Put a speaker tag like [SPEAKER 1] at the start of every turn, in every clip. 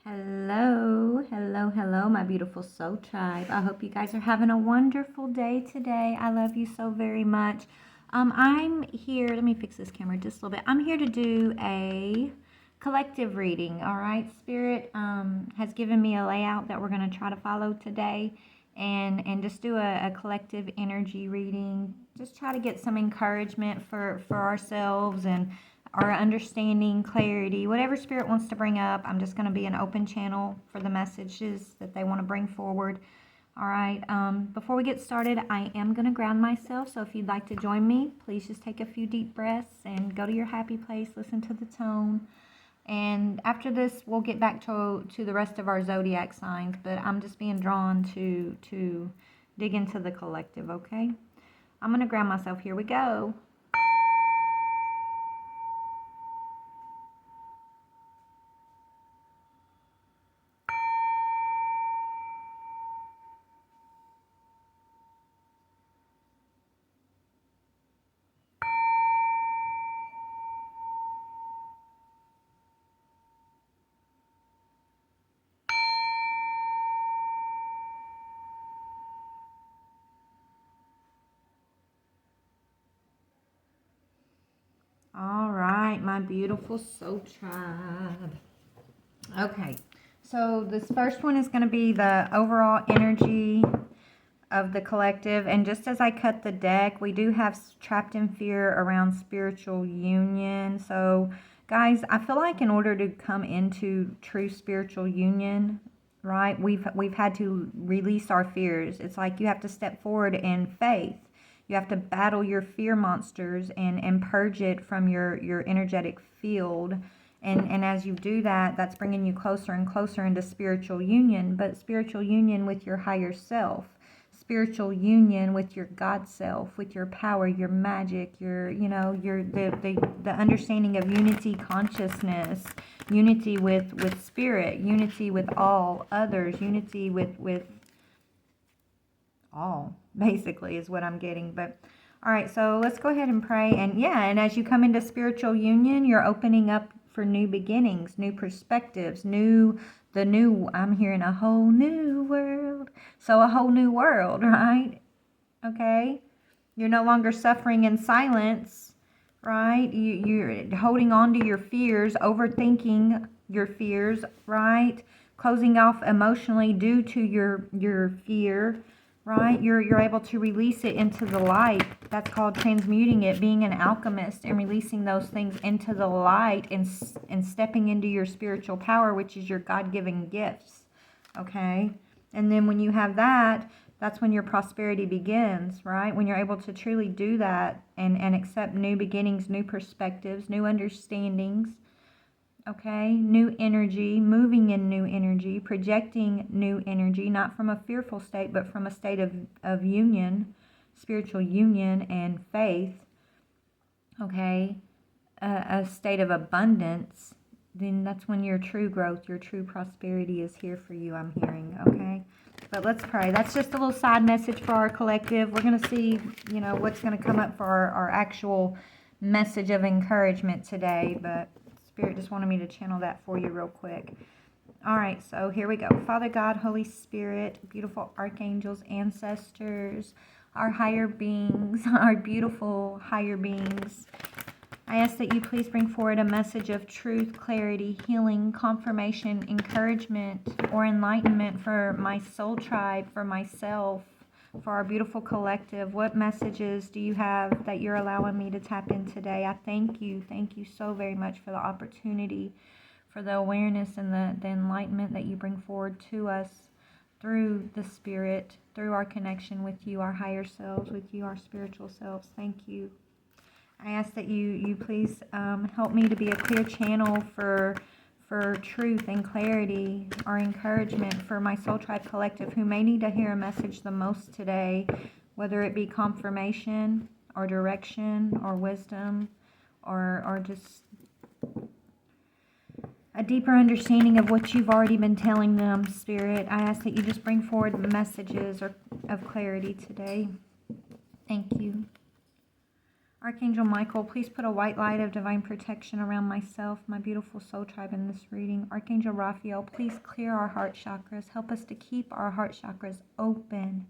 [SPEAKER 1] Hello, hello, hello, my beautiful soul tribe. I hope you guys are having a wonderful day today. I love you so very much. I'm here, let me fix this camera just a little bit. I'm here to do a collective reading, all right? Spirit has given me a layout that we're going to try to follow today and just do a collective energy reading. Just try to get some encouragement for ourselves and our understanding, clarity, whatever Spirit wants to bring up. I'm just going to be an open channel for the messages that they want to bring forward. All right. Before we get started, I am going to ground myself. So if you'd like to join me, please just take a few deep breaths and go to your happy place. Listen to the tone. And after this, we'll get back to the rest of our zodiac signs. But I'm just being drawn to dig into the collective, okay? I'm going to ground myself. Here we go. All right, my beautiful soul tribe. Okay, so this first one is going to be the overall energy of the collective. And just as I cut the deck, we do have trapped in fear around spiritual union. So, guys, I feel like in order to come into true spiritual union, right, we've had to release our fears. It's like you have to step forward in faith. You have to battle your fear monsters and purge it from your energetic field. And as you do that, that's bringing you closer and closer into spiritual union, but spiritual union with your higher self, spiritual union with your God self, with your power, your magic, the understanding of unity consciousness, unity with spirit, unity with all others, unity with all, basically, is what I'm getting. But all right, so let's go ahead and pray. And as you come into spiritual union, you're opening up for new beginnings, new perspectives, I'm hearing a whole new world. So a whole new world, right? Okay. You're no longer suffering in silence, right? You're holding on to your fears, overthinking your fears, right? Closing off emotionally due to your fear, right? You're able to release it into the light. That's called transmuting it, being an alchemist and releasing those things into the light and stepping into your spiritual power, which is your God-given gifts, okay? And then when you have that, that's when your prosperity begins, right? When you're able to truly do that and accept new beginnings, new perspectives, new understandings, okay? New energy, moving in new energy, projecting new energy, not from a fearful state, but from a state of union, spiritual union and faith, okay? A state of abundance. Then that's when your true growth, your true prosperity is here for you, I'm hearing, okay? But let's pray. That's just a little side message for our collective. We're going to see, what's going to come up for our actual message of encouragement today. But Spirit just wanted me to channel that for you real quick. All right, so here we go. Father God, Holy Spirit, beautiful archangels, ancestors, our higher beings, our beautiful higher beings, I ask that you please bring forward a message of truth, clarity, healing, confirmation, encouragement, or enlightenment for my soul tribe, for myself, for our beautiful collective. What messages do you have that you're allowing me to tap in today? I thank you. Thank you so very much for the opportunity, for the awareness and the enlightenment that you bring forward to us through the Spirit, through our connection with you, our higher selves, with you, our spiritual selves. Thank you. I ask that you please help me to be a clear channel for truth and clarity or encouragement for my Soul Tribe Collective who may need to hear a message the most today, whether it be confirmation or direction or wisdom or just a deeper understanding of what you've already been telling them, Spirit. I ask that you just bring forward messages of clarity today. Thank you. Archangel Michael, please put a white light of divine protection around myself, my beautiful soul tribe in this reading. Archangel Raphael, please clear our heart chakras. Help us to keep our heart chakras open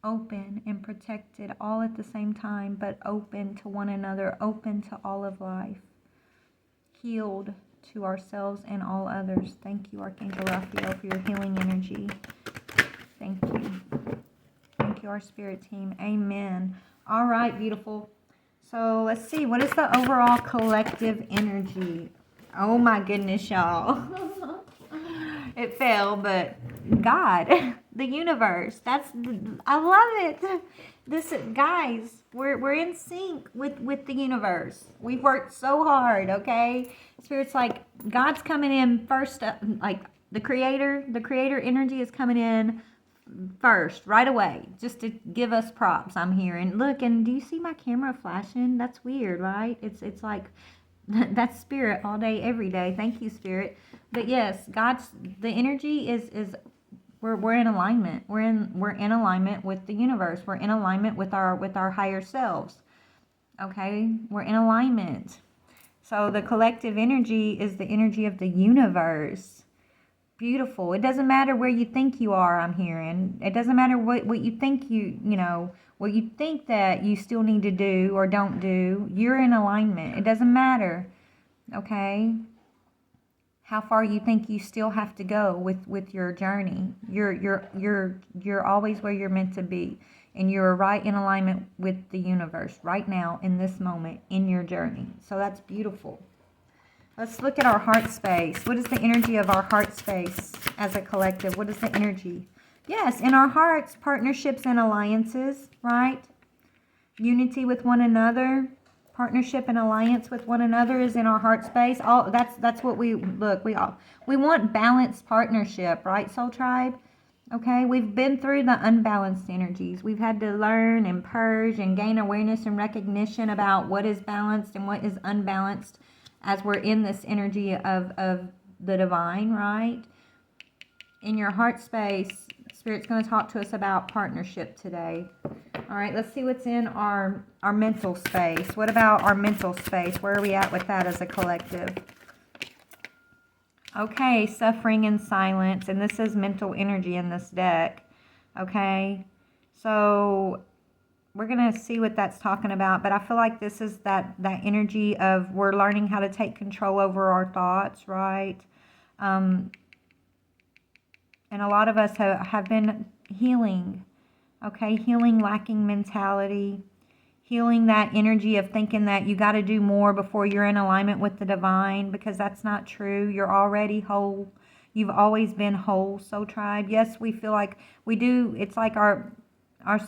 [SPEAKER 1] and protected all at the same time, but open to one another, open to all of life, healed to ourselves and all others. Thank you, Archangel Raphael, for your healing energy. Thank you. Thank you, our spirit team. Amen. All right, beautiful. So let's see, what is the overall collective energy? Oh my goodness, y'all. It fell, but God, the universe, I love it. This, guys, we're in sync with the universe. We've worked so hard, okay? Spirit's like, God's coming in first, like the creator energy is coming in first, right away, just to give us props. I'm hearing. Look, and do you see my camera flashing? That's weird, right? It's like that's spirit all day, every day. Thank you, spirit. But yes, the energy is we're in alignment. We're in alignment with the universe. We're in alignment with our higher selves. Okay, we're in alignment. So the collective energy is the energy of the universe. Beautiful. It doesn't matter where you think you are, I'm hearing. It doesn't matter what you think what you think that you still need to do or don't do. You're in alignment. It doesn't matter, okay, how far you think you still have to go with your journey. You're always where you're meant to be. And you're right in alignment with the universe right now, in this moment, in your journey. So that's beautiful. Let's look at our heart space. What is the energy of our heart space as a collective? What is the energy? Yes, in our hearts, partnerships and alliances, right? Unity with one another, partnership and alliance with one another is in our heart space. All that's what we want balanced partnership, right, Soul Tribe? Okay, we've been through the unbalanced energies. We've had to learn and purge and gain awareness and recognition about what is balanced and what is unbalanced, as we're in this energy of the divine, right? In your heart space, Spirit's going to talk to us about partnership today. All right, let's see what's in our mental space. What about our mental space? Where are we at with that as a collective? Okay, suffering and silence. And this is mental energy in this deck. Okay, so we're going to see what that's talking about, but I feel like this is that energy of we're learning how to take control over our thoughts, right? And a lot of us have been healing, okay? Healing lacking mentality, healing that energy of thinking that you got to do more before you're in alignment with the divine, because that's not true. You're already whole. You've always been whole, Soul Tribe. Yes, we feel like we do. It's like our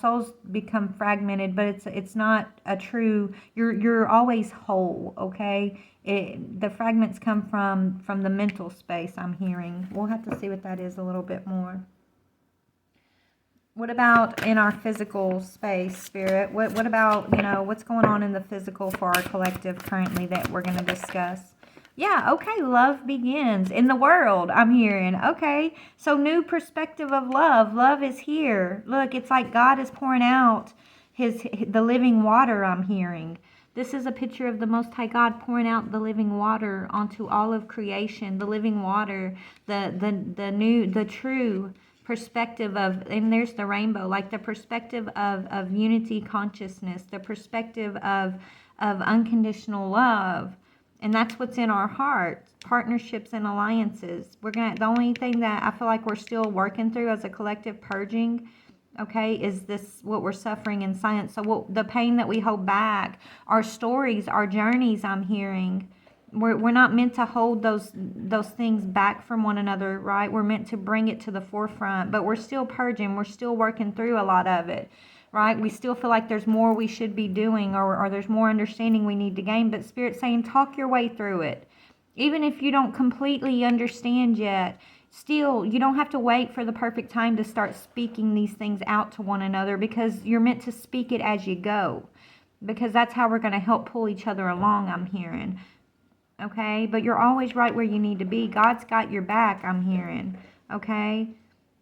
[SPEAKER 1] souls become fragmented, but it's not a true, you're always whole, okay? The fragments come from the mental space, I'm hearing. We'll have to see what that is a little bit more. What about in our physical space, Spirit? What about, what's going on in the physical for our collective currently that we're going to discuss? Yeah, okay, love begins in the world, I'm hearing. Okay, so new perspective of love. Love is here. Look, it's like God is pouring out the living water, I'm hearing. This is a picture of the Most High God pouring out the living water onto all of creation. The living water, the true perspective of, and there's the rainbow, like the perspective of unity consciousness, the perspective of unconditional love. And that's what's in our hearts, partnerships and alliances. The only thing that I feel like we're still working through as a collective purging, okay, is this, what we're suffering in silence. So the pain that we hold back, our stories, our journeys, I'm hearing, we're not meant to hold those things back from one another, right? We're meant to bring it to the forefront, but we're still purging. We're still working through a lot of it. Right? We still feel like there's more we should be doing, or there's more understanding we need to gain, but Spirit's saying talk your way through it. Even if you don't completely understand yet, still, you don't have to wait for the perfect time to start speaking these things out to one another, because you're meant to speak it as you go, because that's how we're going to help pull each other along, I'm hearing. Okay? But you're always right where you need to be. God's got your back, I'm hearing. Okay?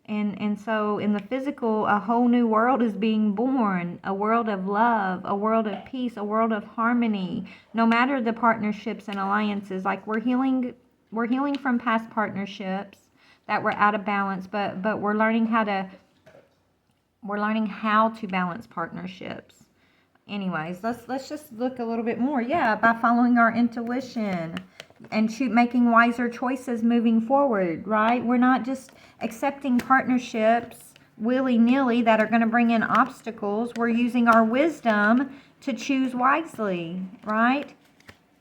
[SPEAKER 1] And so in the physical, a whole new world is being born, a world of love, a world of peace, a world of harmony. No matter the partnerships and alliances, like we're healing from past partnerships that were out of balance, but we're learning how to balance partnerships. Anyways, let's just look a little bit more. Yeah, by following our intuition and making wiser choices moving forward, right? We're not just accepting partnerships willy-nilly that are going to bring in obstacles. We're using our wisdom to choose wisely, right?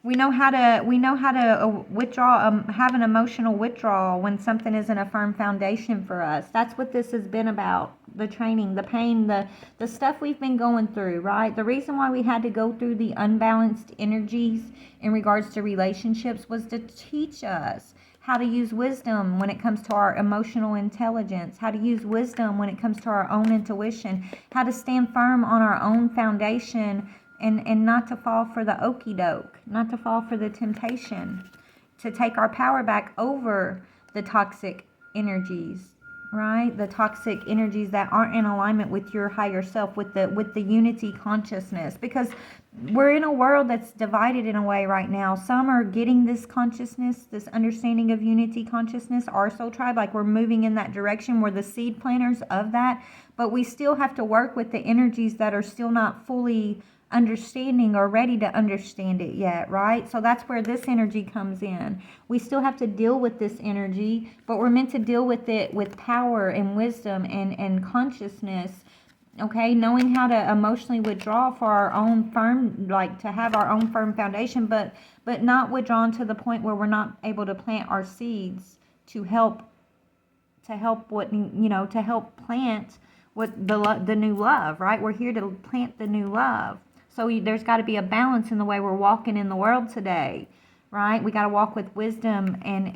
[SPEAKER 1] We know how to withdraw, have an emotional withdrawal when something isn't a firm foundation for us. That's what this has been about. The training, the pain, the stuff we've been going through, right? The reason why we had to go through the unbalanced energies in regards to relationships was to teach us how to use wisdom when it comes to our emotional intelligence, how to use wisdom when it comes to our own intuition, how to stand firm on our own foundation, and not to fall for the okie doke, not to fall for the temptation, to take our power back over the toxic energies, right? The toxic energies that aren't in alignment with your higher self, with the unity consciousness. Because we're in a world that's divided in a way right now. Some are getting this consciousness, this understanding of unity consciousness, our soul tribe, like we're moving in that direction. We're the seed planters of that. But we still have to work with the energies that are still not fully understanding or ready to understand it yet, right? So that's where this energy comes in. We still have to deal with this energy, but we're meant to deal with it with power and wisdom and consciousness, okay? Knowing how to emotionally withdraw for our own firm, like to have our own firm foundation, but not withdrawn to the point where we're not able to plant our seeds to help plant what the new love, right? We're here to plant the new love. So there's got to be a balance in the way we're walking in the world today, right? We got to walk with wisdom and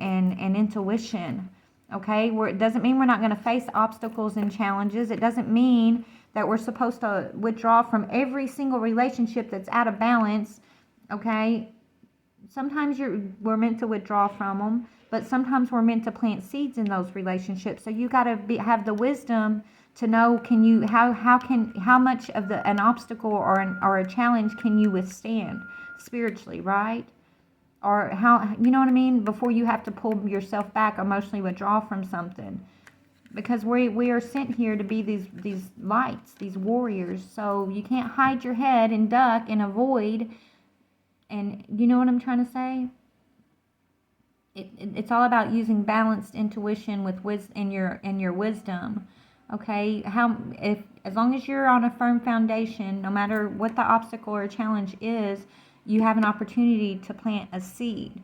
[SPEAKER 1] intuition, okay? It doesn't mean we're not going to face obstacles and challenges. It doesn't mean that we're supposed to withdraw from every single relationship that's out of balance, okay? Sometimes we're meant to withdraw from them, but sometimes we're meant to plant seeds in those relationships. So you got to have the wisdom to know, how much of an obstacle or a challenge can you withstand spiritually, right? Or how, you know what I mean, before you have to pull yourself back, emotionally withdraw from something. Because we are sent here to be these lights, these warriors. So you can't hide your head and duck and avoid. And you know what I'm trying to say? It's all about using balanced intuition with wisdom and your wisdom. Okay, as long as you're on a firm foundation, no matter what the obstacle or challenge is, you have an opportunity to plant a seed,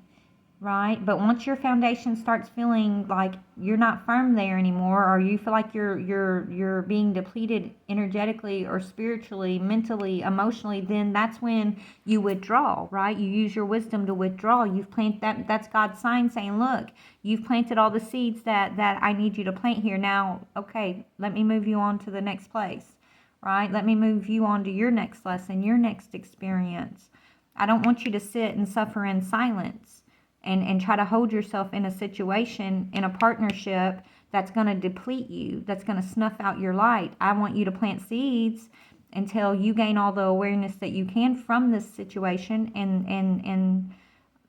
[SPEAKER 1] right? But once your foundation starts feeling like you're not firm there anymore, or you feel like you're being depleted energetically or spiritually, mentally, emotionally, then that's when you withdraw, right? You use your wisdom to withdraw. You've planted that's God's sign saying, look, you've planted all the seeds that I need you to plant here. Now, okay, let me move you on to the next place, right? Let me move you on to your next lesson, your next experience. I don't want you to sit and suffer in silence and try to hold yourself in a situation, in a partnership that's going to deplete you, that's going to snuff out your light. I want you to plant seeds until you gain all the awareness that you can from this situation and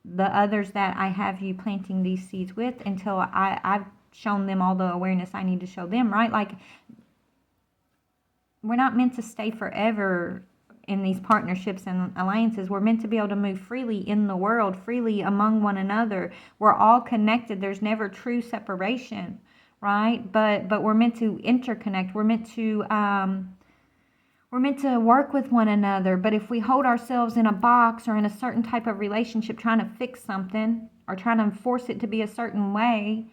[SPEAKER 1] the others that I have you planting these seeds with, until I've shown them all the awareness I need to show them, right? Like, we're not meant to stay forever in these partnerships and alliances. We're meant to be able to move freely in the world, freely among one another. We're all connected. There's never true separation, right? But we're meant to interconnect. We're meant to work with one another. But if we hold ourselves in a box or in a certain type of relationship, trying to fix something or trying to force it to be a certain way,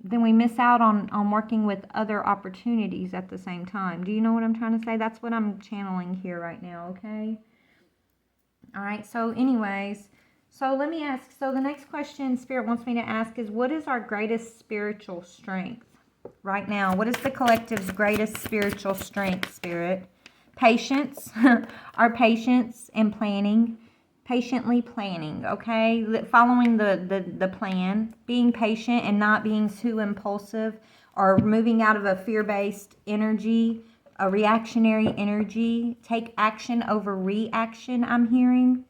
[SPEAKER 1] then we miss out on working with other opportunities at the same time. Do you know what I'm trying to say? That's what I'm channeling here right now, okay? All right, so anyways, so let me ask, so the next question Spirit wants me to ask is, what is our greatest spiritual strength right now? What is the collective's greatest spiritual strength, Spirit? Patience, our patience and planning. Patiently planning, okay? Following the plan, being patient and not being too impulsive or moving out of a fear-based energy, a reactionary energy. Take action over reaction, I'm hearing.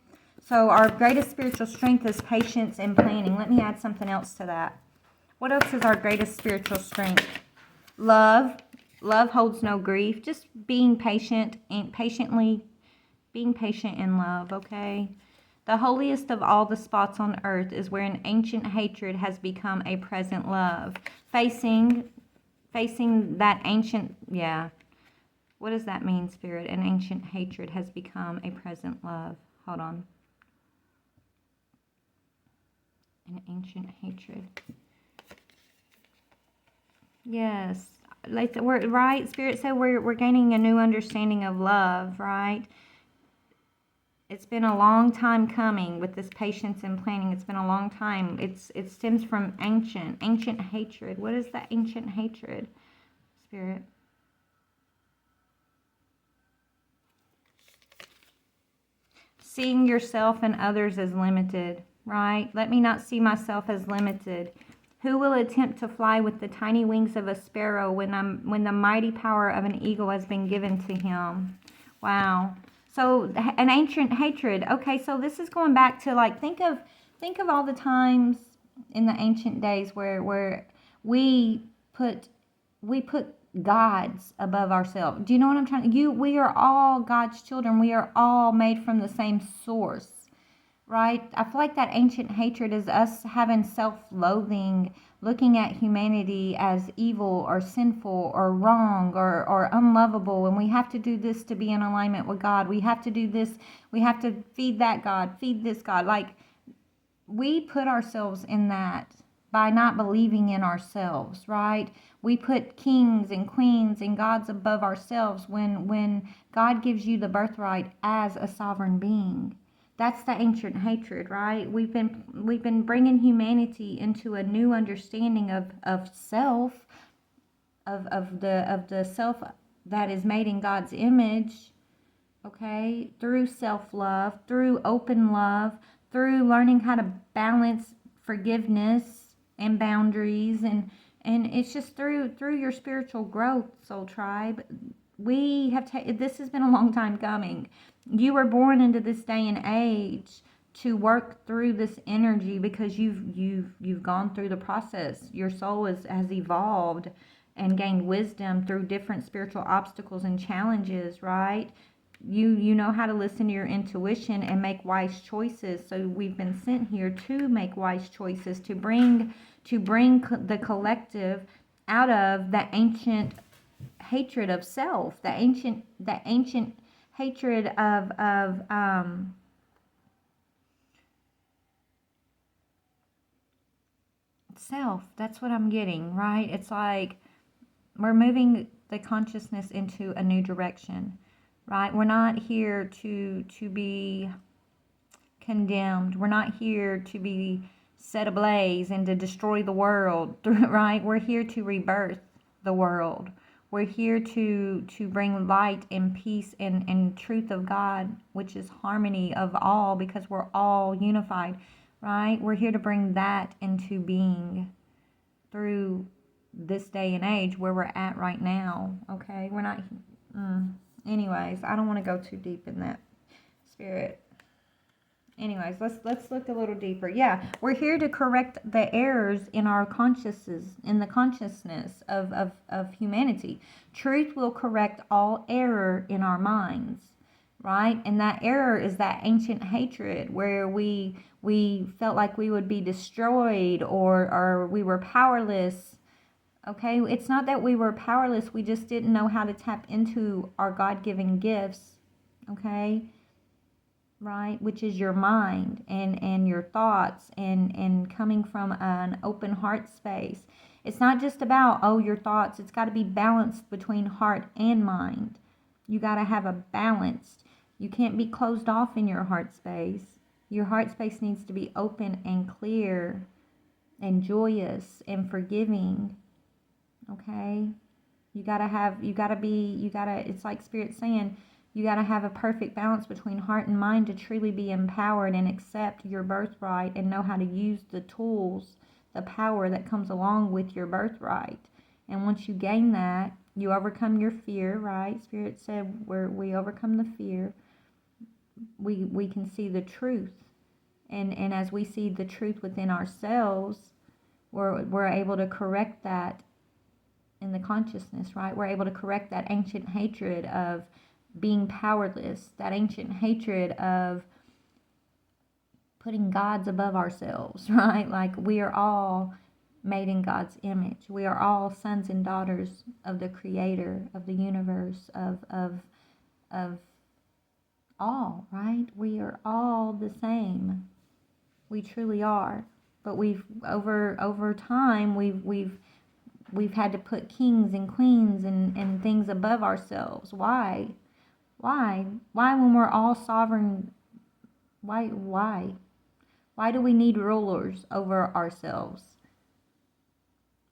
[SPEAKER 1] So our greatest spiritual strength is patience and planning. Let me add something else to that. What else is our greatest spiritual strength? Love. Love holds no grief. Just being patient and being patient in love, okay? The holiest of all the spots on earth is where an ancient hatred has become a present love. Facing that ancient, yeah. What does that mean, Spirit? An ancient hatred has become a present love. Hold on. An ancient hatred. Yes. Like we're right. Spirit said we're gaining a new understanding of love, right? It's been a long time coming with this patience and planning. It's been a long time. It stems from ancient hatred. What is that ancient hatred, Spirit? Seeing yourself and others as limited, right? Let me not see myself as limited. Who will attempt to fly with the tiny wings of a sparrow when the mighty power of an eagle has been given to him? Wow. So an ancient hatred. Okay, so this is going back to like think of all the times in the ancient days where we put gods above ourselves. Do you know what I'm trying to? We are all God's children. We are all made from the same source. Right? I feel like that ancient hatred is us having self-loathing, looking at humanity as evil or sinful or wrong or unlovable, and we have to do this to be in alignment with God. We have to do this. We have to feed that God, feed this God. Like, we put ourselves in that by not believing in ourselves, right? We put kings and queens and gods above ourselves when God gives you the birthright as a sovereign being. That's the ancient hatred, right? We've been bringing humanity into a new understanding of self, of the self that is made in God's image, okay? Through self-love, through open love, through learning how to balance forgiveness and boundaries, and it's just through your spiritual growth, Soul Tribe. We have this has been a long time coming. You were born into this day and age to work through this energy because you've gone through the process. Your soul has evolved and gained wisdom through different spiritual obstacles and challenges, right? You know how to listen to your intuition and make wise choices. So we've been sent here to make wise choices, to bring the collective out of the ancient hatred of self, the ancient hatred of self. That's what I'm getting, right? It's like we're moving the consciousness into a new direction, right? We're not here to be condemned. We're not here to be set ablaze and to destroy the world, right? We're here to rebirth the world. We're here to bring light and peace and truth of God, which is harmony of all, because we're all unified, right? We're here to bring that into being through this day and age where we're at right now, okay? We're not... Anyways, I don't want to go too deep in that, Spirit. Anyways, let's look a little deeper. Yeah, we're here to correct the errors in our consciousness, in the consciousness of humanity. Truth will correct all error in our minds, right? And that error is that ancient hatred where we felt like we would be destroyed or we were powerless. Okay, it's not that we were powerless. We just didn't know how to tap into our God-given gifts. Okay. Right, which is your mind and your thoughts and coming from an open heart space. It's not just about, your thoughts. It's got to be balanced between heart and mind. You got to have a balance. You can't be closed off in your heart space. Your heart space needs to be open and clear and joyous and forgiving. Okay? It's like Spirit saying, you got to have a perfect balance between heart and mind to truly be empowered and accept your birthright and know how to use the tools, the power that comes along with your birthright. And once you gain that, you overcome your fear, right? Spirit said we overcome the fear. We can see the truth. And as we see the truth within ourselves, we're able to correct that in the consciousness, right? We're able to correct that ancient hatred of being powerless, that ancient hatred of putting gods above ourselves, right? Like, we are all made in God's image. We are all sons and daughters of the Creator of the universe, of all, right? We are all the same. We truly are. But we've over time we've had to put kings and queens and things above ourselves. Why? Why when we're all sovereign? Why do we need rulers over ourselves?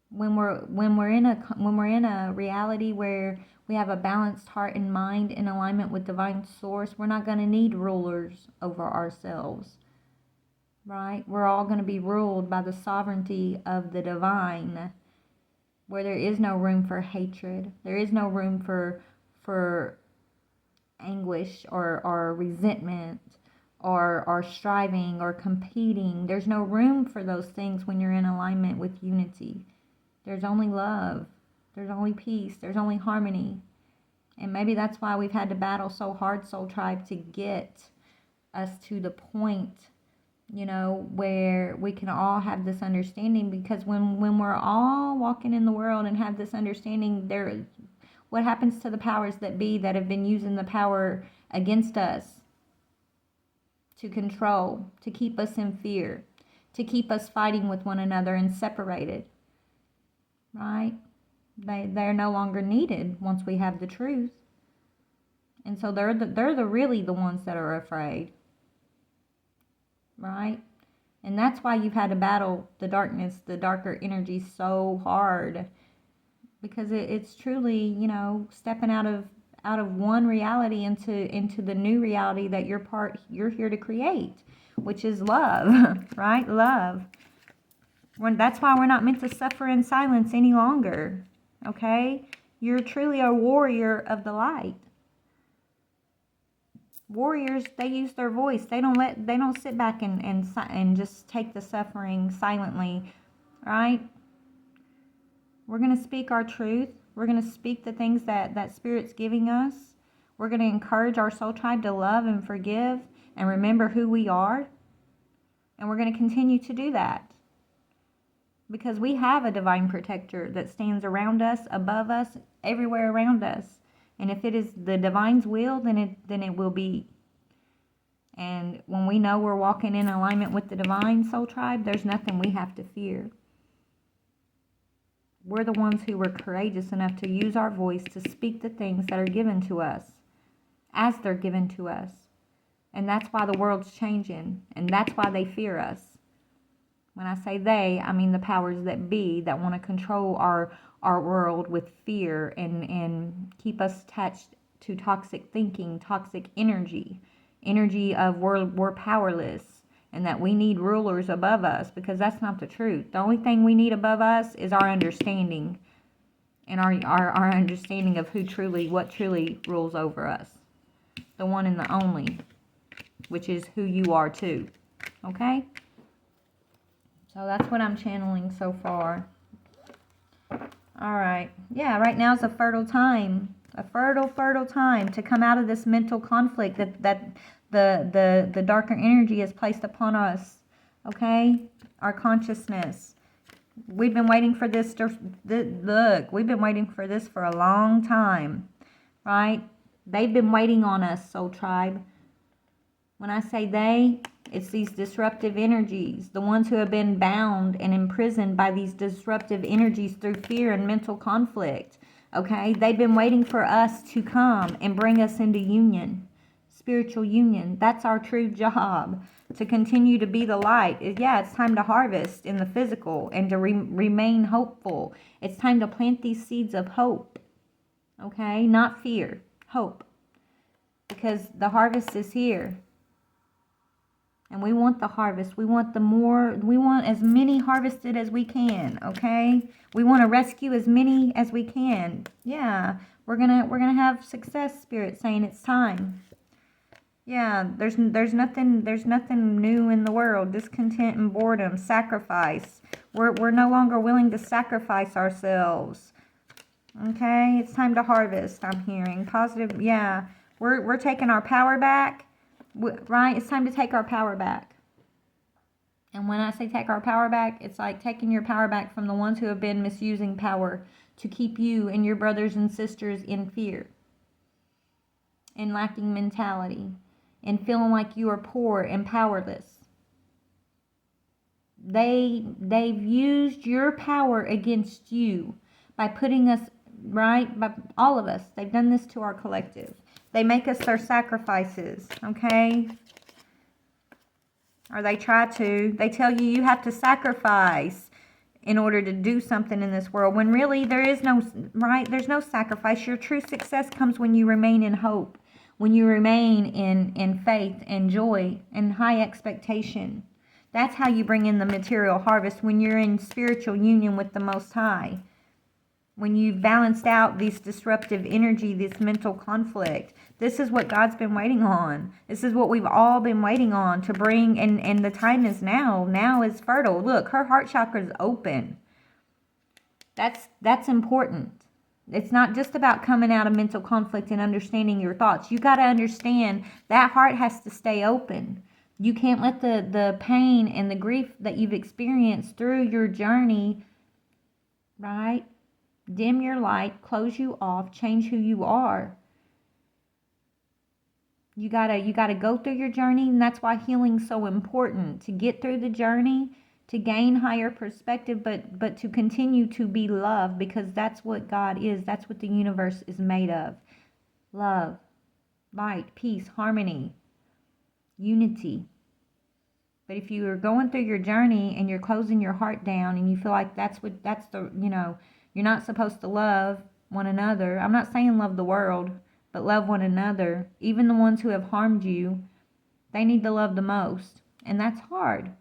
[SPEAKER 1] When we're in a reality where we have a balanced heart and mind in alignment with divine source, we're not going to need rulers over ourselves, right? We're all going to be ruled by the sovereignty of the divine, where there is no room for hatred. There is no room for anguish or resentment or striving or competing. There's no room for those things when you're in alignment with unity. There's only love. There's only peace. There's only harmony. And maybe that's why we've had to battle so hard, Soul Tribe, to get us to the point, where we can all have this understanding. Because when we're all walking in the world and have this understanding, what happens to the powers that be that have been using the power against us to control, to keep us in fear, to keep us fighting with one another and separated, right? They're no longer needed once we have the truth. And so they're really the ones that are afraid, right? And that's why you've had to battle the darkness, the darker energy so hard, because it's truly, stepping out of one reality into the new reality that you're here to create, which is love, right? Love. That's why we're not meant to suffer in silence any longer. Okay? You're truly a warrior of the light. Warriors, they use their voice. They don't sit back and just take the suffering silently, right? We're going to speak our truth. We're going to speak the things that Spirit's giving us. We're going to encourage our soul tribe to love and forgive and remember who we are. And we're going to continue to do that. Because we have a divine protector that stands around us, above us, everywhere around us. And if it is the divine's will, then it will be. And when we know we're walking in alignment with the divine, soul tribe, there's nothing we have to fear. We're the ones who were courageous enough to use our voice to speak the things that are given to us, as they're given to us. And that's why the world's changing. And that's why they fear us. When I say they, I mean the powers that be that want to control our world with fear and keep us attached to toxic thinking, toxic energy of we're powerless and that we need rulers above us, because that's not the truth. The only thing we need above us is our understanding and our understanding of what truly rules over us. The one and the only, which is who you are too. Okay? So that's what I'm channeling so far. All right. Yeah, right now is a fertile time. A fertile time to come out of this mental conflict that the darker energy has placed upon us. Okay? Our consciousness. We've been waiting for this. Look, we've been waiting for this for a long time. Right? They've been waiting on us, Soul Tribe. When I say they, it's these disruptive energies, the ones who have been bound and imprisoned by these disruptive energies through fear and mental conflict. Okay? They've been waiting for us to come and bring us into union, spiritual union. That's our true job, to continue to be the light. Yeah, it's time to harvest in the physical and to remain hopeful. It's time to plant these seeds of hope. Okay? Not fear, hope. Because the harvest is here. And we want the harvest. We want we want as many harvested as we can, okay? We want to rescue as many as we can. Yeah, we're gonna have success, Spirit saying it's time. Yeah, there's nothing new in the world. Discontent and boredom, sacrifice. We're no longer willing to sacrifice ourselves. Okay, it's time to harvest. I'm hearing positive. Yeah, we're taking our power back. Right? It's time to take our power back. And when I say take our power back, it's like taking your power back from the ones who have been misusing power to keep you and your brothers and sisters in fear, in lacking mentality, and feeling like you are poor and powerless. They've used your power against you by putting us, right, by all of us. They've done this to our collective. They make us their sacrifices, okay? Or they try to. They tell you you have to sacrifice in order to do something in this world, when really there is no, right? There's no sacrifice. Your true success comes when you remain in hope, when you remain in faith and joy and high expectation. That's how you bring in the material harvest, when you're in spiritual union with the Most High. When you've balanced out this disruptive energy, this mental conflict. This is what God's been waiting on. This is what we've all been waiting on to bring, and the time is now. Now is fertile. Look, her heart chakra is open. That's important. It's not just about coming out of mental conflict and understanding your thoughts. You got to understand that heart has to stay open. You can't let the pain and the grief that you've experienced through your journey, right, dim your light, close you off, change who you are. You gotta go through your journey, and that's why healing's so important. To get through the journey, to gain higher perspective, but to continue to be love, because that's what God is. That's what the universe is made of. Love, light, peace, harmony, unity. But if you are going through your journey and you're closing your heart down and you feel like that's the, you're not supposed to love one another. I'm not saying love the world, but love one another. Even the ones who have harmed you, they need to love the most. And that's hard.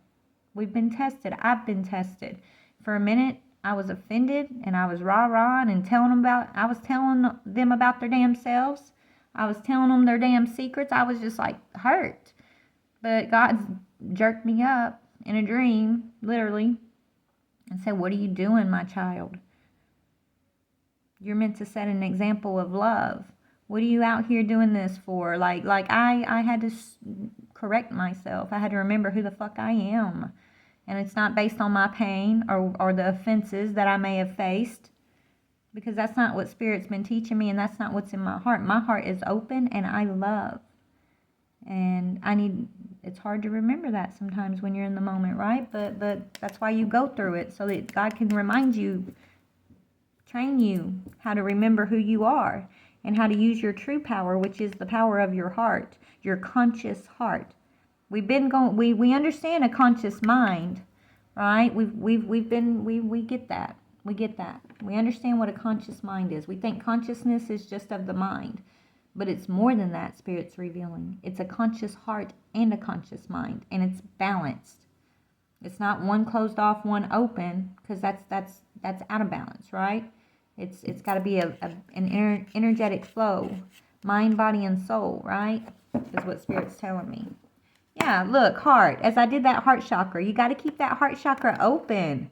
[SPEAKER 1] We've been tested. I've been tested. For a minute, I was offended and I was rah-rah and I was telling them about their damn selves. I was telling them their damn secrets. I was just like hurt. But God jerked me up in a dream, literally, and said, "What are you doing, my child? You're meant to set an example of love. What are you out here doing this for?" Like I had to correct myself. I had to remember who the fuck I am. And it's not based on my pain or the offenses that I may have faced, because that's not what Spirit's been teaching me, and that's not what's in my heart. My heart is open and I love. And it's hard to remember that sometimes when you're in the moment, right? But that's why you go through it, so that God can remind you, train you how to remember who you are and how to use your true power, which is the power of your heart, your conscious heart. We understand a conscious mind, right? We get that. We get that. We understand what a conscious mind is. We think consciousness is just of the mind. But it's more than that, Spirit's revealing. It's a conscious heart and a conscious mind, and it's balanced. It's not one closed off, one open, because that's out of balance, right? It's got to be an energetic flow, mind, body, and soul, right? Is what Spirit's telling me. Yeah, look, heart. As I did that heart chakra, you got to keep that heart chakra open,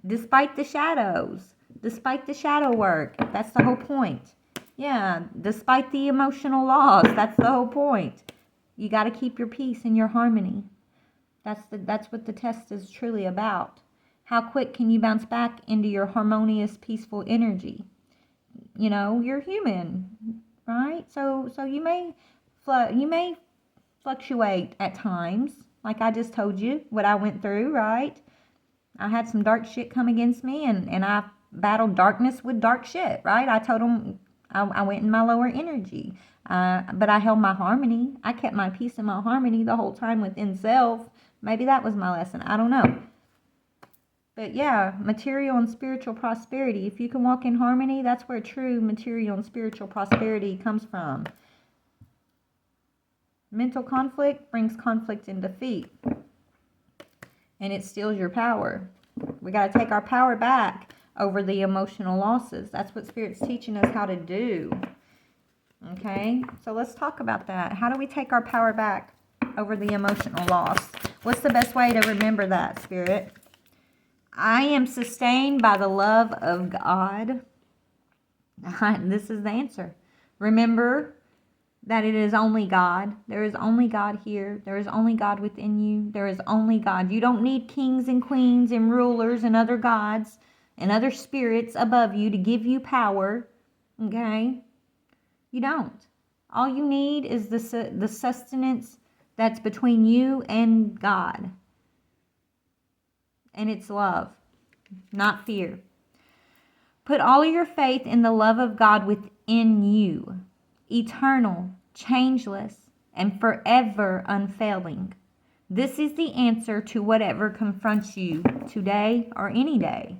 [SPEAKER 1] despite the shadows, despite the shadow work. That's the whole point. Yeah, despite the emotional loss, that's the whole point. You got to keep your peace and your harmony. That's what the test is truly about. How quick can you bounce back into your harmonious, peaceful energy? You're human, right? So you may fluctuate at times, like I just told you what I went through, right? I had some dark shit come against me, and I battled darkness with dark shit, right? I told them I went in my lower energy, but I held my harmony. I kept my peace and my harmony the whole time within self. Maybe that was my lesson. I don't know. But yeah, material and spiritual prosperity. If you can walk in harmony, that's where true material and spiritual prosperity comes from. Mental conflict brings conflict and defeat. And it steals your power. We got to take our power back over the emotional losses. That's what Spirit's teaching us how to do. Okay? So let's talk about that. How do we take our power back over the emotional loss? What's the best way to remember that, Spirit? I am sustained by the love of God. This is the answer. Remember that it is only God. There is only God here. There is only God within you. There is only God. You don't need kings and queens and rulers and other gods and other spirits above you to give you power. Okay? You don't. All you need is the sustenance that's between you and God. And it's love, not fear. Put all of your faith in the love of God within you, eternal, changeless, and forever unfailing. This is the answer to whatever confronts you today or any day.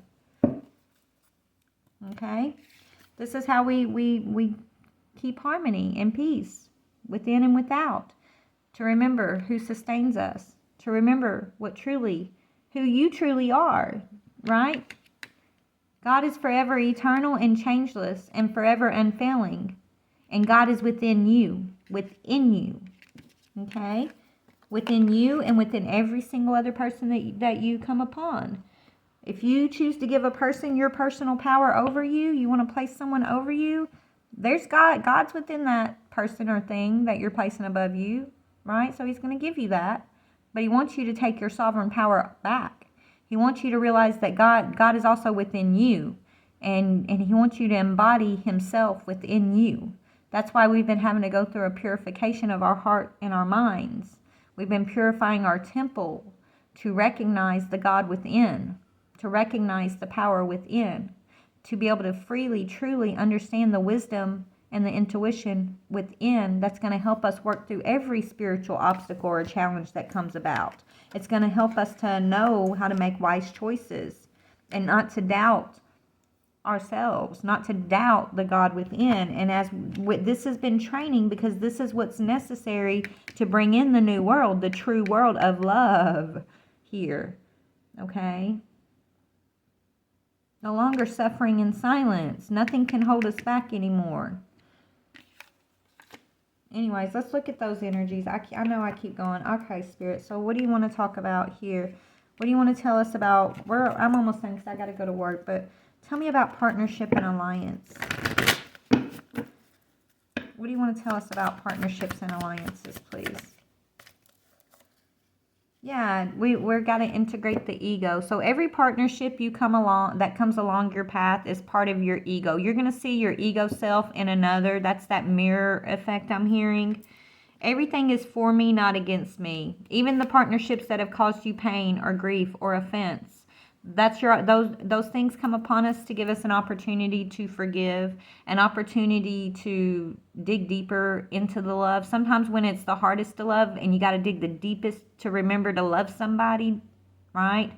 [SPEAKER 1] Okay? This is how we keep harmony and peace within and without. To remember who sustains us. To remember who you truly are, right? God is forever eternal and changeless and forever unfailing. And God is within you. Okay? Within you and within every single other person that you come upon. If you choose to give a person your personal power over you, you want to place someone over you, there's God. God's within that person or thing that you're placing above you, right? So he's going to give you that. But he wants you to take your sovereign power back. He wants you to realize that God is also within you. And he wants you to embody himself within you. That's why we've been having to go through a purification of our heart and our minds. We've been purifying our temple to recognize the God within, to recognize the power within, to be able to freely, truly understand the wisdom and the intuition within that's going to help us work through every spiritual obstacle or challenge that comes about. It's going to help us to know how to make wise choices and not to doubt ourselves, not to doubt the God within. And as this has been training, because this is what's necessary to bring in the new world, the true world of love here. Okay? No longer suffering in silence. Nothing can hold us back anymore. Anyways, let's look at those energies. I know I keep going. Okay, Spirit. So what do you want to talk about here? What do you want to tell us about? I'm almost done because I got to go to work. But tell me about partnership and alliance. What do you want to tell us about partnerships and alliances, please? Yeah, we're got to integrate the ego. So every partnership that comes along your path is part of your ego. You're going to see your ego self in another. That's that mirror effect I'm hearing. Everything is for me, not against me. Even the partnerships that have caused you pain or grief or offense. Those things come upon us to give us an opportunity to forgive, an opportunity to dig deeper into the love. Sometimes when it's the hardest to love and you got to dig the deepest to remember to love somebody, right?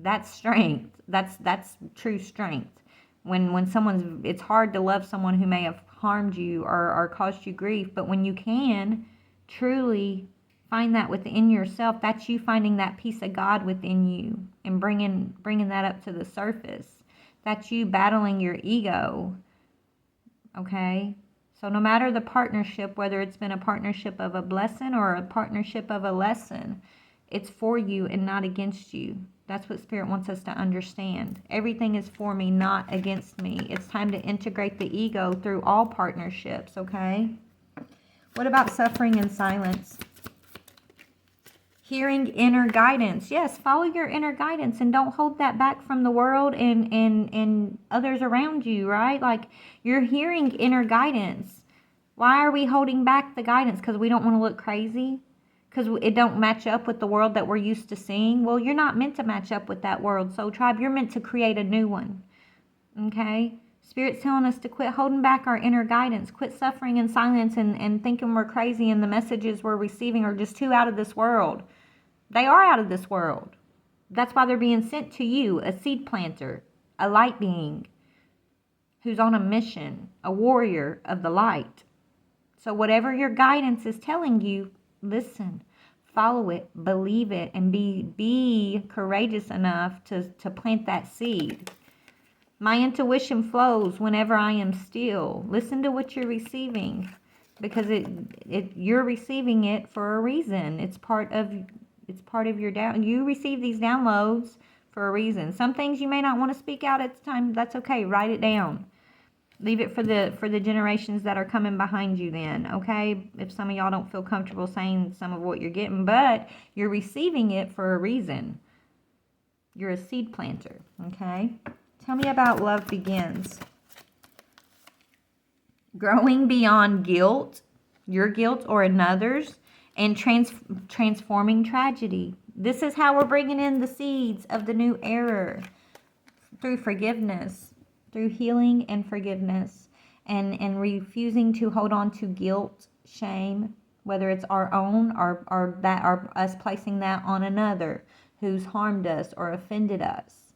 [SPEAKER 1] That's strength. That's true strength. When it's hard to love someone who may have harmed you or caused you grief, but when you can truly find that within yourself, that's you finding that piece of God within you and bringing that up to the surface. That's you battling your ego. Okay? So no matter the partnership, whether it's been a partnership of a blessing or a partnership of a lesson, it's for you and not against you. That's what Spirit wants us to understand. Everything is for me, not against me. It's time to integrate the ego through all partnerships, okay? What about suffering in silence? Hearing inner guidance. Yes, follow your inner guidance and don't hold that back from the world and others around you, right? Like, you're hearing inner guidance. Why are we holding back the guidance? Because we don't want to look crazy? Because it don't match up with the world that we're used to seeing? Well, you're not meant to match up with that world. So, tribe, you're meant to create a new one. Okay? Spirit's telling us to quit holding back our inner guidance. Quit suffering in silence and thinking we're crazy and the messages we're receiving are just too out of this world. They are out of this world. That's why they're being sent to you, a seed planter, a light being who's on a mission, a warrior of the light. So whatever your guidance is telling you, listen, follow it, believe it, and be courageous enough to plant that seed. My intuition flows whenever I am still. Listen to what you're receiving, because you're receiving it for a reason. It's part of your down. You receive these downloads for a reason. Some things you may not want to speak out at the time. That's okay. Write it down. Leave it for the generations that are coming behind you then, okay? If some of y'all don't feel comfortable saying some of what you're getting, but you're receiving it for a reason. You're a seed planter, okay? Tell me about love begins. Growing beyond guilt, your guilt or another's, and transforming tragedy. This is how we're bringing in the seeds of the new era, through forgiveness, through healing and forgiveness, and refusing to hold on to guilt, shame, whether it's our own or that, or us placing that on another who's harmed us or offended us.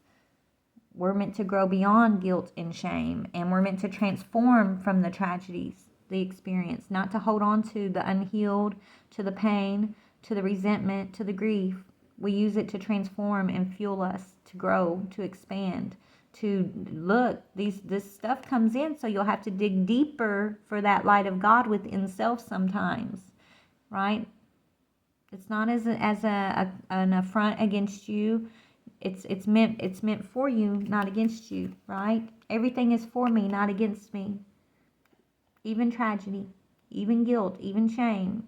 [SPEAKER 1] We're meant to grow beyond guilt and shame, and we're meant to transform from the tragedies, the experience, not to hold on to the unhealed, to the pain, to the resentment, to the grief. We use it to transform and fuel us to grow, to expand, to look. This stuff comes in, so you'll have to dig deeper for that light of God within self sometimes, right? It's not as an affront against you. It's meant for you, not against you, right? Everything is for me, not against me. Even tragedy, even guilt, even shame.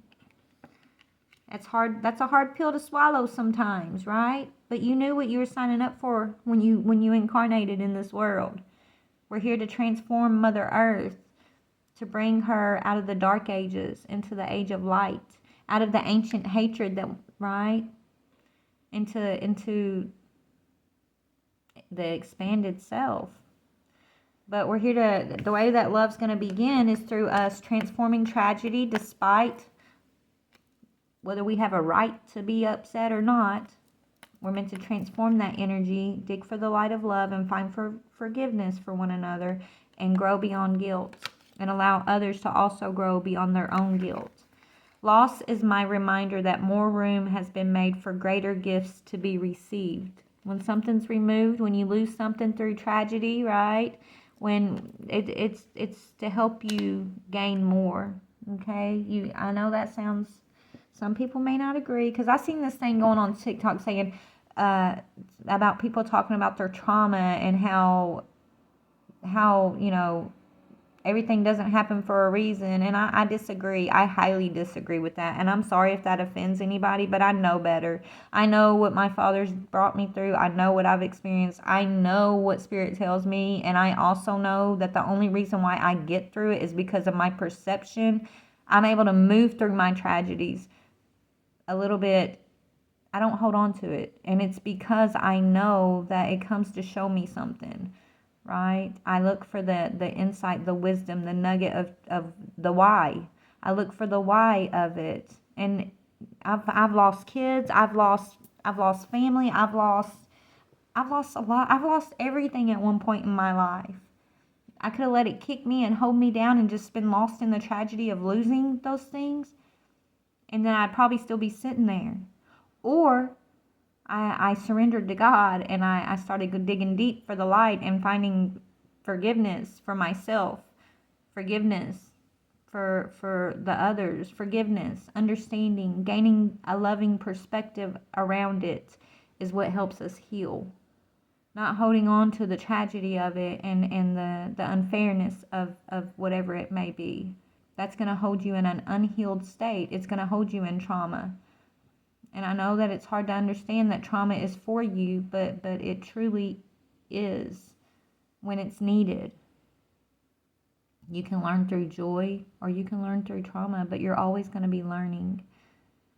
[SPEAKER 1] That's hard. That's a hard pill to swallow sometimes, right? But you knew what you were signing up for when you incarnated in this world. We're here to transform Mother Earth, to bring her out of the dark ages into the age of light, out of the ancient hatred that, right, into the expanded self. But we're here to, the way that love's going to begin is through us transforming tragedy, despite whether we have a right to be upset or not. We're meant to transform that energy, dig for the light of love, and find forgiveness for one another, and grow beyond guilt, and allow others to also grow beyond their own guilt. Loss is my reminder that more room has been made for greater gifts to be received. When something's removed, when you lose something through tragedy, right? When it's to help you gain more. Okay? I know that sounds, some people may not agree, because I seen this thing going on TikTok saying about people talking about their trauma and how everything doesn't happen for a reason, and I disagree. I highly disagree with that, and I'm sorry if that offends anybody, but I know better. I know what my father's brought me through. I know what I've experienced. I know what Spirit tells me, and I also know that the only reason why I get through it is because of my perception. I'm able to move through my tragedies a little bit. I don't hold on to it, and it's because I know that it comes to show me something. Right? I look for the insight, the wisdom, the nugget of the why. I look for the why of it. And I've lost kids, I've lost family, I've lost a lot. I've lost everything at one point in my life. I could have let it kick me and hold me down and just been lost in the tragedy of losing those things, and then I'd probably still be sitting there. Or I surrendered to God, and I started digging deep for the light and finding forgiveness for myself, forgiveness for the others, forgiveness, understanding, gaining a loving perspective around it is what helps us heal. Not holding on to the tragedy of it and the unfairness of whatever it may be. That's going to hold you in an unhealed state. It's going to hold you in trauma. And I know that it's hard to understand that trauma is for you, but it truly is when it's needed. You can learn through joy, or you can learn through trauma, but you're always going to be learning,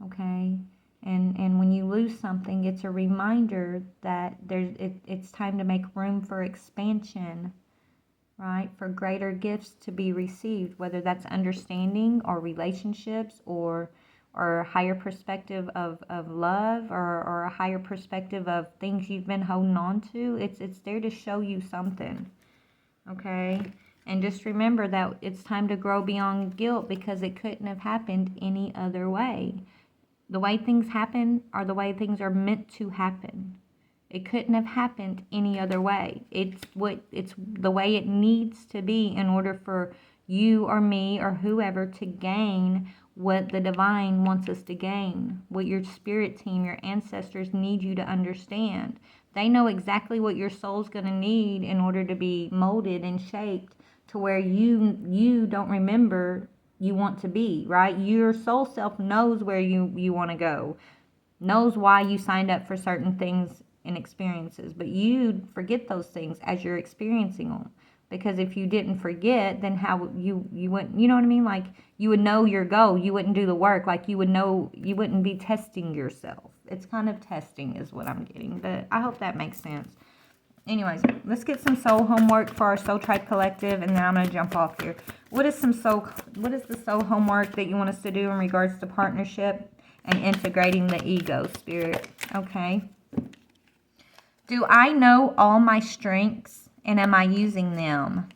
[SPEAKER 1] okay? And when you lose something, it's a reminder that it's time to make room for expansion, right? For greater gifts to be received, whether that's understanding or relationships or a higher perspective of love, or a higher perspective of things you've been holding on to. It's there to show you something, okay? And just remember that it's time to grow beyond guilt, because it couldn't have happened any other way. The way things happen are the way things are meant to happen. It couldn't have happened any other way. It's the way it needs to be in order for you or me or whoever to gain what the divine wants us to gain, what your spirit team, your ancestors need you to understand. They know exactly what your soul's going to need in order to be molded and shaped to where you don't remember you want to be, right? Your soul self knows where you want to go, knows why you signed up for certain things and experiences, but you forget those things as you're experiencing them. Because if you didn't forget, then how you wouldn't, you know what I mean? Like, you would know your goal. You wouldn't do the work. Like, you would know, you wouldn't be testing yourself. It's kind of testing is what I'm getting, but I hope that makes sense. Anyways, let's get some soul homework for our Soul Tribe Collective, and then I'm going to jump off here. What is the soul homework that you want us to do in regards to partnership and integrating the ego, Spirit? Okay. Do I know all my strengths, and am I using them?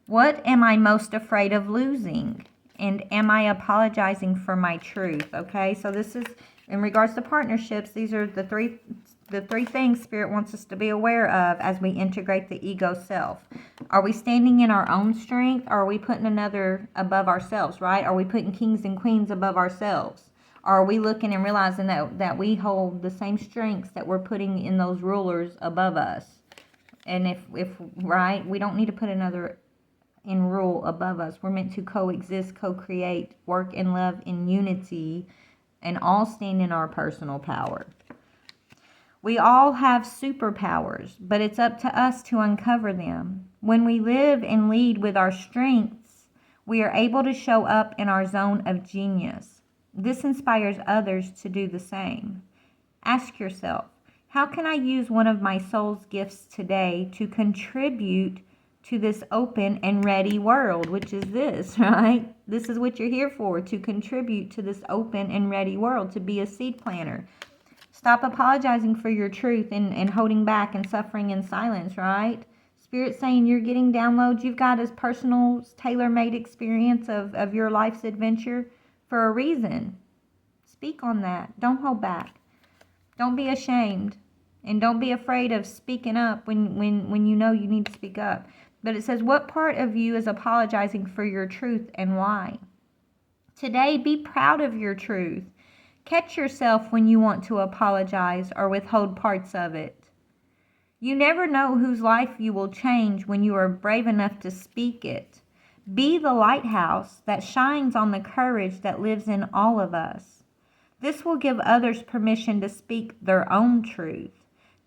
[SPEAKER 1] What am I most afraid of losing? And am I apologizing for my truth? Okay, so this is in regards to partnerships. These are the three things Spirit wants us to be aware of as we integrate the ego self. Are we standing in our own strength, or are we putting another above ourselves, right? Are we putting kings and queens above ourselves? Are we looking and realizing that we hold the same strengths that we're putting in those rulers above us? And if right, we don't need to put another in rule above us. We're meant to coexist, co-create, work and love in unity, and all stand in our personal power. We all have superpowers, but it's up to us to uncover them. When we live and lead with our strengths, we are able to show up in our zone of genius. This inspires others to do the same. Ask yourself, how can I use one of my soul's gifts today to contribute to this open and ready world, which is this, right? This is what you're here for, to contribute to this open and ready world, to be a seed planter. Stop apologizing for your truth and holding back and suffering in silence, right? Spirit saying you're getting downloads. You've got a personal, tailor-made experience of your life's adventure for a reason. Speak on that. Don't hold back. Don't be ashamed. And don't be afraid of speaking up when you know you need to speak up. But it says, what part of you is apologizing for your truth and why? Today, be proud of your truth. Catch yourself when you want to apologize or withhold parts of it. You never know whose life you will change when you are brave enough to speak it. Be the lighthouse that shines on the courage that lives in all of us. This will give others permission to speak their own truth.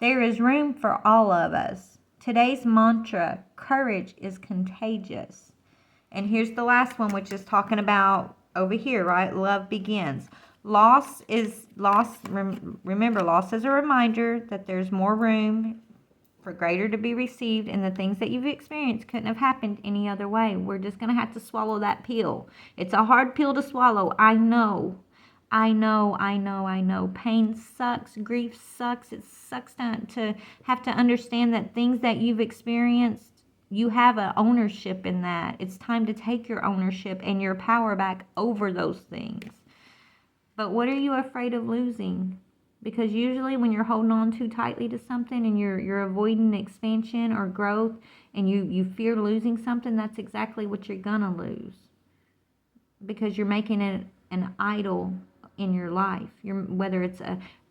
[SPEAKER 1] There is room for all of us. Today's mantra, courage is contagious. And here's the last one, which is talking about over here, right? Love begins. Loss is loss. Remember, loss is a reminder that there's more room for greater to be received, and the things that you've experienced couldn't have happened any other way. We're just going to have to swallow that pill. It's a hard pill to swallow. I know. Pain sucks. Grief sucks. It sucks to have to understand that things that you've experienced, you have an ownership in that. It's time to take your ownership and your power back over those things. But what are you afraid of losing? Because usually when you're holding on too tightly to something and you're avoiding expansion or growth, and you fear losing something, that's exactly what you're gonna lose. Because you're making it an idol in your life. Whether it's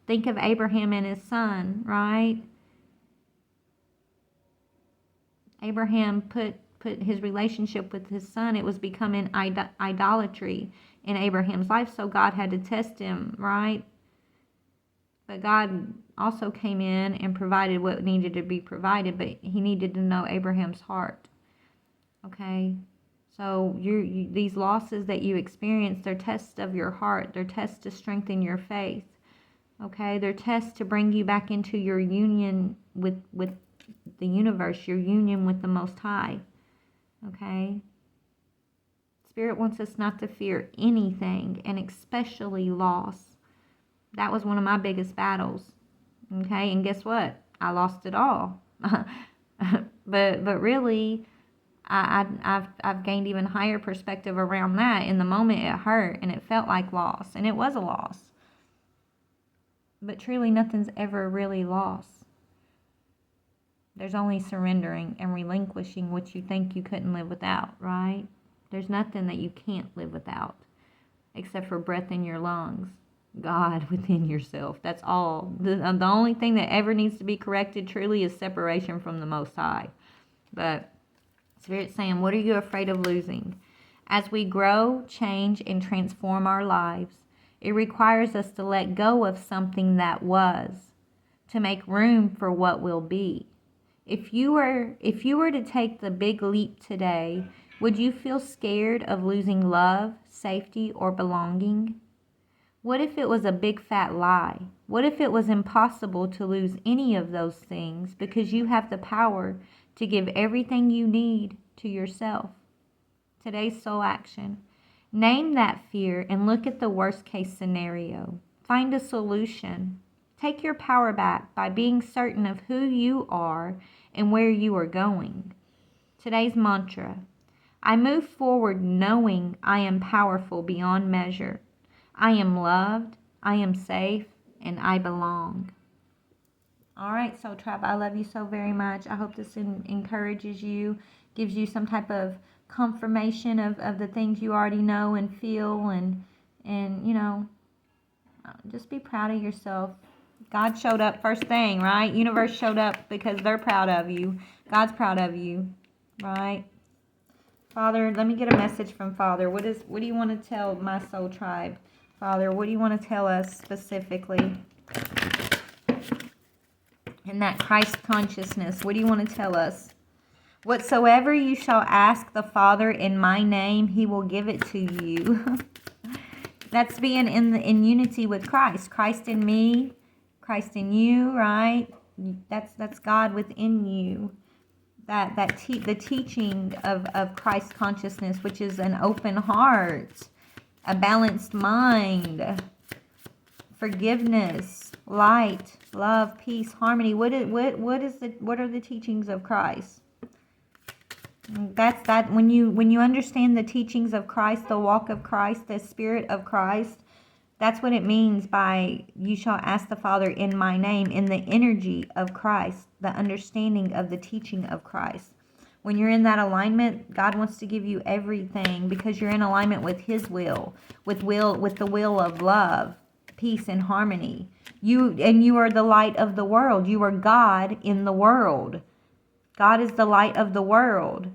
[SPEAKER 1] think of Abraham and his son, right? Abraham put his relationship with his son, it was becoming idolatry in Abraham's life, so God had to test him, right? But God also came in and provided what needed to be provided, but he needed to know Abraham's heart. Okay? So these losses that you experience, they're tests of your heart. They're tests to strengthen your faith. Okay? They're tests to bring you back into your union with the universe, your union with the Most High. Okay? Spirit wants us not to fear anything, and especially loss. That was one of my biggest battles. Okay? And guess what? I lost it all. But really, I've gained even higher perspective around that. In the moment, it hurt and it felt like loss, and it was a loss. But truly, nothing's ever really lost. There's only surrendering and relinquishing what you think you couldn't live without, right? There's nothing that you can't live without, except for breath in your lungs, God within yourself. That's all. The only thing that ever needs to be corrected truly is separation from the Most High. But Spirit's saying, what are you afraid of losing? As we grow, change, and transform our lives, it requires us to let go of something that was, to make room for what will be. If you were to take the big leap today, would you feel scared of losing love, safety, or belonging? What if it was a big fat lie? What if it was impossible to lose any of those things because you have the power to give everything you need to yourself? Today's soul action. Name that fear and look at the worst case scenario. Find a solution. Take your power back by being certain of who you are and where you are going. Today's mantra. I move forward knowing I am powerful beyond measure. I am loved, I am safe, and I belong. All right, Soul Tribe, I love you so very much. I hope this encourages you, gives you some type of confirmation of the things you already know and feel, and you know, just be proud of yourself. God showed up first thing, right? Universe showed up because they're proud of you. God's proud of you, right? Father, let me get a message from Father. What do you want to tell my soul tribe? Father, what do you want to tell us specifically? In that Christ consciousness, what do you want to tell us? Whatsoever you shall ask the Father in my name, he will give it to you. That's being in unity with Christ. Christ in me, Christ in you, right? That's God within you. The teaching of Christ consciousness, which is an open heart, a balanced mind, forgiveness, light, love, peace, harmony. What are the teachings of Christ? That's that when you understand the teachings of Christ, the walk of Christ, the Spirit of Christ, that's what it means by you shall ask the Father in my name, in the energy of Christ, the understanding of the teaching of Christ. When you're in that alignment, God wants to give you everything because you're in alignment with His will, with the will of love, peace, and harmony. You are the light of the world. You are God in the world. God is the light of the world.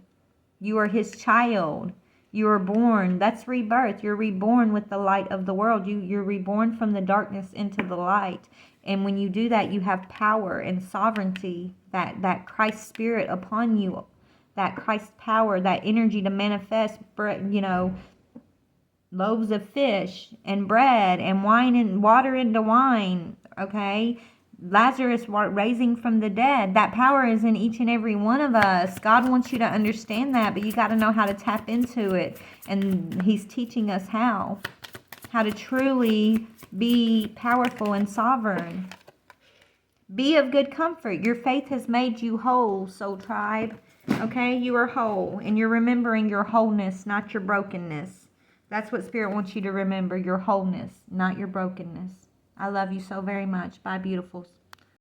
[SPEAKER 1] You are His child. You are born. That's rebirth. You're reborn with the light of the world. You're reborn from the darkness into the light. And when you do that, you have power and sovereignty, that Christ Spirit upon you, that Christ power, that energy to manifest, loaves of fish and bread and wine and water into wine, okay? Lazarus raising from the dead. That power is in each and every one of us. God wants you to understand that, but you got to know how to tap into it. And He's teaching us how to truly be powerful and sovereign. Be of good comfort. Your faith has made you whole, soul tribe. Okay, you are whole, and you're remembering your wholeness, not your brokenness. That's what Spirit wants you to remember, your wholeness, not your brokenness. I love you so very much. Bye, beautifuls.